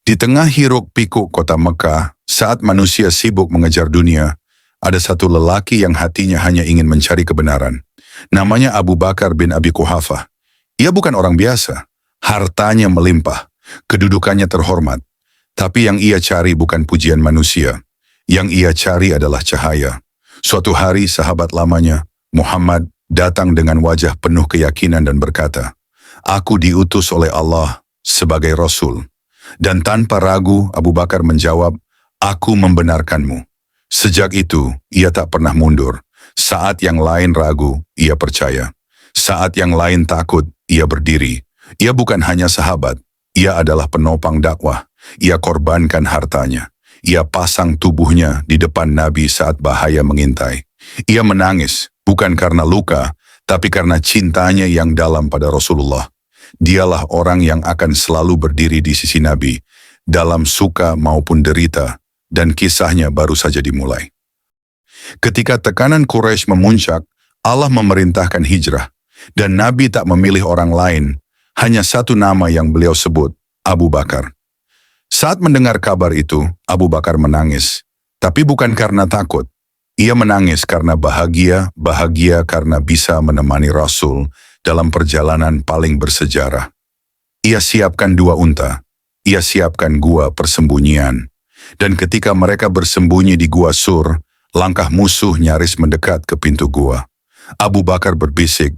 Di tengah hiruk-pikuk kota Mekah, saat manusia sibuk mengejar dunia, ada satu lelaki yang hatinya hanya ingin mencari kebenaran. Namanya Abu Bakar bin Abi Quhafah. Ia bukan orang biasa. Hartanya melimpah, kedudukannya terhormat. Tapi yang ia cari bukan pujian manusia. Yang ia cari adalah cahaya. Suatu hari sahabat lamanya, Muhammad, datang dengan wajah penuh keyakinan dan berkata, "Aku diutus oleh Allah sebagai Rasul." Dan tanpa ragu Abu Bakar menjawab, "Aku membenarkanmu." Sejak itu, ia tak pernah mundur. Saat yang lain ragu, ia percaya. Saat yang lain takut, ia berdiri. Ia bukan hanya sahabat, ia adalah penopang dakwah. Ia korbankan hartanya. Ia pasang tubuhnya di depan Nabi saat bahaya mengintai. Ia menangis, bukan karena luka, tapi karena cintanya yang dalam pada Rasulullah. Dialah orang yang akan selalu berdiri di sisi Nabi, dalam suka maupun derita, dan kisahnya baru saja dimulai. Ketika tekanan Quraisy memuncak, Allah memerintahkan hijrah, dan Nabi tak memilih orang lain, hanya satu nama yang beliau sebut, Abu Bakar. Saat mendengar kabar itu, Abu Bakar menangis, tapi bukan karena takut. Ia menangis karena bahagia karena bisa menemani Rasul dalam perjalanan paling bersejarah. Ia siapkan 2 unta, ia siapkan gua persembunyian. Dan ketika mereka bersembunyi di gua Sur, langkah musuh nyaris mendekat ke pintu gua. Abu Bakar berbisik,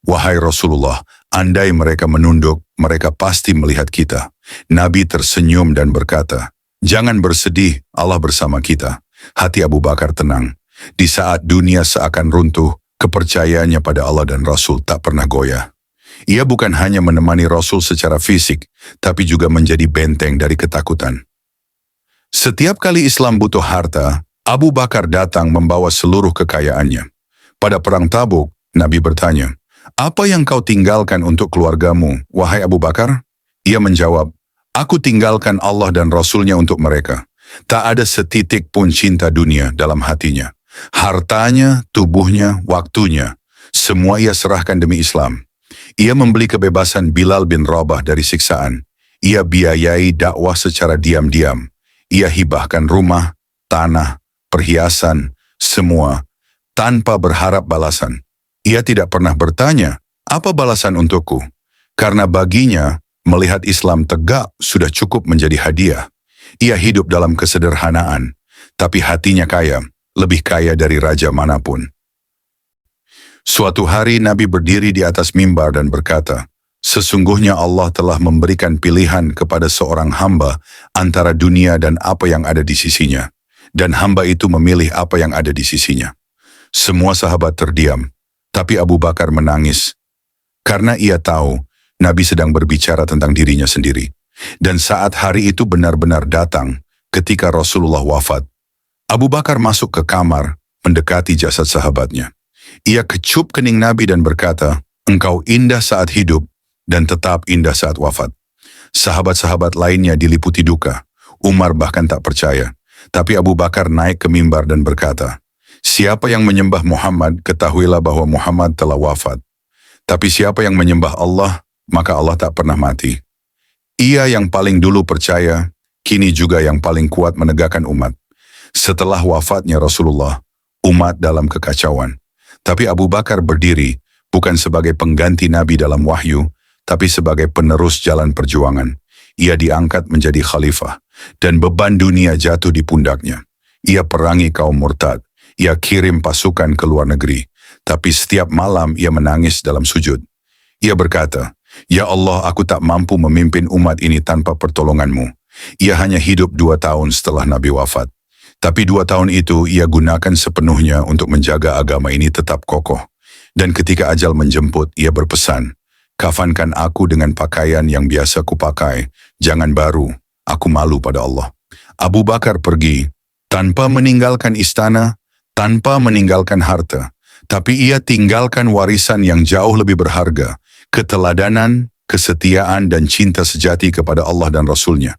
"Wahai Rasulullah, andai mereka menunduk, mereka pasti melihat kita." Nabi tersenyum dan berkata, "Jangan bersedih, Allah bersama kita." Hati Abu Bakar tenang. Di saat dunia seakan runtuh, kepercayaannya pada Allah dan Rasul tak pernah goyah. Ia bukan hanya menemani Rasul secara fisik, tapi juga menjadi benteng dari ketakutan. Setiap kali Islam butuh harta, Abu Bakar datang membawa seluruh kekayaannya. Pada perang Tabuk, Nabi bertanya, "Apa yang kau tinggalkan untuk keluargamu, wahai Abu Bakar?" Ia menjawab, "Aku tinggalkan Allah dan Rasulnya untuk mereka." Tak ada setitik pun cinta dunia dalam hatinya. Hartanya, tubuhnya, waktunya, semua ia serahkan demi Islam. Ia membeli kebebasan Bilal bin Rabah dari siksaan. Ia biayai dakwah secara diam-diam. Ia hibahkan rumah, tanah, perhiasan, semua, tanpa berharap balasan. Ia tidak pernah bertanya, "Apa balasan untukku?" Karena baginya, melihat Islam tegak sudah cukup menjadi hadiah. Ia hidup dalam kesederhanaan, tapi hatinya kaya, lebih kaya dari raja manapun. Suatu hari Nabi berdiri di atas mimbar dan berkata, "Sesungguhnya Allah telah memberikan pilihan kepada seorang hamba antara dunia dan apa yang ada di sisinya. Dan hamba itu memilih apa yang ada di sisinya." Semua sahabat terdiam, tapi Abu Bakar menangis. Karena ia tahu Nabi sedang berbicara tentang dirinya sendiri. Dan saat hari itu benar-benar datang, ketika Rasulullah wafat, Abu Bakar masuk ke kamar, mendekati jasad sahabatnya. Ia kecup kening Nabi dan berkata, "Engkau indah saat hidup dan tetap indah saat wafat." Sahabat-sahabat lainnya diliputi duka. Umar bahkan tak percaya. Tapi Abu Bakar naik ke mimbar dan berkata, "Siapa yang menyembah Muhammad, ketahuilah bahwa Muhammad telah wafat. Tapi siapa yang menyembah Allah, maka Allah tak pernah mati." Ia yang paling dulu percaya, kini juga yang paling kuat menegakkan umat. Setelah wafatnya Rasulullah, umat dalam kekacauan. Tapi Abu Bakar berdiri, bukan sebagai pengganti Nabi dalam wahyu, tapi sebagai penerus jalan perjuangan. Ia diangkat menjadi khalifah, dan beban dunia jatuh di pundaknya. Ia perangi kaum murtad, ia kirim pasukan ke luar negeri, tapi setiap malam ia menangis dalam sujud. Ia berkata, "Ya Allah, aku tak mampu memimpin umat ini tanpa pertolonganmu." Ia hanya hidup 2 tahun setelah Nabi wafat. Tapi 2 tahun itu ia gunakan sepenuhnya untuk menjaga agama ini tetap kokoh. Dan ketika ajal menjemput, ia berpesan, "Kafankan aku dengan pakaian yang biasa kupakai, jangan baru, aku malu pada Allah." Abu Bakar pergi, tanpa meninggalkan istana, tanpa meninggalkan harta. Tapi ia tinggalkan warisan yang jauh lebih berharga, keteladanan, kesetiaan dan cinta sejati kepada Allah dan Rasulnya.